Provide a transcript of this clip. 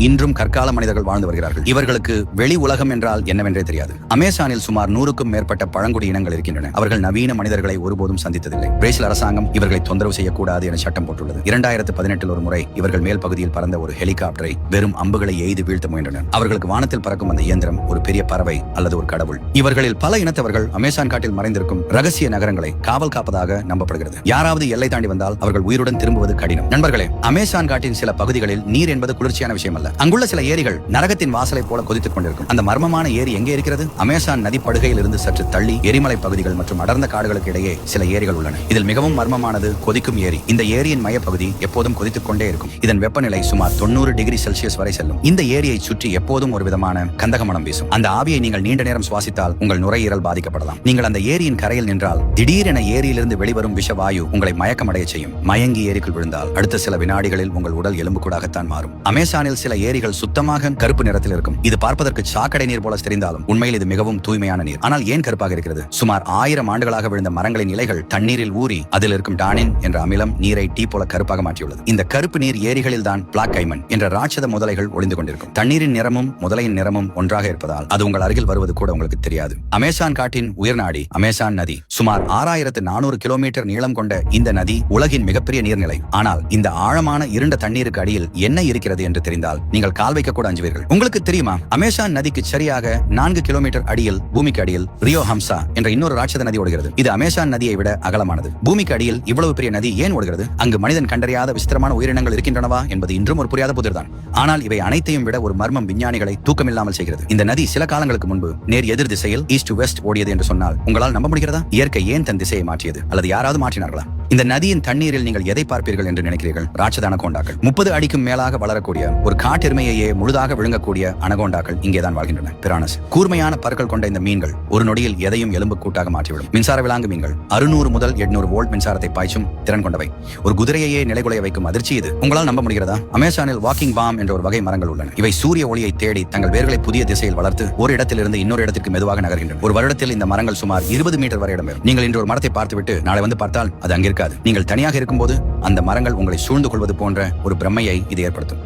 இன்றும் கற்கால மனிதர்கள் வாழ்ந்து வருகிறார்கள். இவர்களுக்கு வெளி உலகம் என்றால் என்னவென்றே தெரியாது. அமேசானில் சுமார் 100க்கும் மேற்பட்ட பழங்குடி இனங்கள் இருக்கின்றன. அவர்கள் நவீன மனிதர்களை ஒருபோதும் சந்தித்ததில்லை. பிரேசில் அரசாங்கம் இவர்களை தொந்தரவு செய்யக்கூடாது என சட்டம் போட்டுள்ளது. 2018 ஒரு முறை இவர்கள் மேல் பகுதியில் பறந்த ஒரு ஹெலிகாப்டரை வெறும் அம்புகளை எய்து வீழ்த்த முயன்றனர். அவர்களுக்கு வானத்தில் பறக்கும் அந்த இயந்திரம் ஒரு பெரிய பறவை அல்லது ஒரு கடவுள். இவர்களில் பல இனத்தவர்கள் அமேசான் காட்டில் மறைந்திருக்கும் ரகசிய நகரங்களை காவல் காப்பதாக நம்பப்படுகிறது. யாராவது எல்லை தாண்டி வந்தால் அவர்கள் உயிருடன் திரும்புவது கடினம். நண்பர்களே, அமேசான் காட்டின் சில பகுதிகளில் நீர் என்பது குளிர்ச்சியான விஷயம் அல்ல. அங்குள்ள சில ஏரிகள் நரகத்தின் வாசலை போல கொதித்துக் கொண்டிருக்கும். அந்த மர்மமான ஏரி எங்கே இருக்கிறது? அமேசான் நதி படுகையில் இருந்து சற்று தள்ளி எரிமலை பகுதிகள் மற்றும் அடர்ந்த காடுகளுக்கு இடையே சில ஏரிகள் உள்ளன. இதில் மிகவும் மர்மமானது கொதிக்கும் ஏரி. இந்த ஏரியின் மையப்பகுதி எப்போதும் கொதித்துக் கொண்டே இருக்கும். இதன் வெப்பநிலை சுமார் 90 டிகிரி செல்சியஸ் வரை செல்லும். இந்த ஏரியை சுற்றி எப்போதும் ஒரு விதமான கந்தக மனம் வீசும். அந்த ஆவியை நீங்கள் நீண்ட நேரம் சுவாசித்தால் உங்கள் நுரையீரல் பாதிக்கப்படலாம். நீங்கள் அந்த ஏரியின் கரையில் நின்றால் திடீரென ஏரியிலிருந்து வெளிவரும் விஷவாயு உங்களை மயக்கமடைய செய்யும். மயங்கி ஏரிக்குள் விழுந்தால் அடுத்த சில வினாடிகளில் உங்கள் உடல் எலும்புக்கூடாகத்தான் மாறும். அமேசானில் சில ஏரிகள் சுத்தமாக கருப்பு நிறத்தில் இருக்கும். இது பார்ப்பதற்கு சாக்கடை நீர் போல தெரிந்தாலும் உண்மையில் இது மிகவும் தூய்மையான நீர். ஆனால் ஏன் கருப்பாக இருக்கிறது? சுமார் 1000 ஆண்டுகளாக விழுந்த மரங்களின் இலைகள் தண்ணீரில் ஊறி அதில் இருக்கும் டானின் என்ற அமிலம் நீரை டீ போல கருப்பாக மாற்றியுள்ளது. இந்த கருப்பு நீர் ஏரிகளில் தான் பிளாக் கைமன் என்ற ராட்சத முதலைகள் ஒளிந்து கொண்டிருக்கும். தண்ணீரின் நிறமும் முதலையின் நிறமும் ஒன்றாக இருப்பதால் அது உங்கள் அருகில் வருவது கூட உங்களுக்கு தெரியாது. அமேசான் காட்டின் உயிர்நாடி அமேசான் நதி. சுமார் 6400 கிலோமீட்டர் நீளம் கொண்ட இந்த நதி உலகின் மிகப்பெரிய நீர்நிலை. ஆனால் இந்த ஆழமான இருண்ட தண்ணீருக்கு அடியில் என்ன இருக்கிறது என்று தெரிந்தால் நீங்கள் கால் வைக்க கூட அஞ்சுவீர்கள். உங்களுக்கு தெரியுமா, அமேசான் நதிக்கு சரியாக 4 கிலோமீட்டர் அடியில் பூமிக்கு அடியில் ரியோ ஹம்சா என்ற இன்னொரு ராட்சத நதி ஓடுகிறது. இது அமேசான் நதியை விட அகலமானது. பூமிக்கு அடியில் இவ்வளவு பெரிய நதி ஏன் ஓடுகிறது? அங்கு மனிதன் கண்டறியாத விசித்திரமான உயிரினங்கள் இருக்கின்றனவா என்பது இன்றும் ஒரு புரியாத புதிர்தான். ஆனால் இவை அனைத்தையும் விட ஒரு மர்மம் விஞ்ஞானிகளை தூக்கமில்லாமல் செய்கிறது. இந்த நதி சில காலங்களுக்கு முன்பு நேர் எதிர் திசையில் ஈஸ்ட் டு வெஸ்ட் ஓடியது என்று சொன்னால் உங்களால் நம்ப முடிகிறதா? இயற்கை ஏன் தன் திசையை மாற்றியது? அல்லது யாராவது மாற்றினார்களா? இந்த நதியின் தண்ணீரில் நீங்கள் எதை பார்ப்பீர்கள் என்று நினைக்கிறீர்கள்? ராட்சத அனகோண்டாக்கள். 30 அடிக்கும் மேலாக வளரக்கூடிய ஒரு காட்டெருமையையே முழுதாக விழுங்கக்கூடிய அனகோண்டாக்கள் இங்கேதான் வாழ்கின்றன. பிரானஸ். கூர்மையான பற்கள் கொண்ட இந்த மீன்கள் ஒரு நொடியில் எதையும் எலும்பு கூட்டாக மாற்றிவிடும். மின்சார விலாங்கு மீன்கள் 600 முதல் 800 வோல்ட் மின்சாரத்தை பாய்ச்சும் திறன் கொண்டவை. ஒரு குதிரையையே நிலைகுலைய வைக்கும் அதிர்ச்சி இது. உங்களால் நம்ப முடிகிறதா? அமேசானில் வாக்கிங் பாம் என்ற ஒரு வகை மரங்கள் உள்ளன. இவை சூரிய ஒளியை தேடி தங்கள் வேர்களை புதிய திசையில் வளர்த்து ஒரு இடத்திலிருந்து இன்னொரு இடத்திற்கு மெதுவாக நகர்கின்றன. ஒரு வருடத்தில் இந்த மரங்கள் சுமார் 20 மீட்டர் வரை இடம்பெறும். நீங்கள் இன்று ஒரு மரத்தை பார்த்துவிட்டு நாளை வந்து பார்த்தால் அது அங்கிருக்காது. நீங்கள் தனியாக இருக்கும்போது அந்த மரங்கள் உங்களை சூழ்ந்து கொள்வது போன்ற ஒரு பிரமையை இது ஏற்படுத்தும்.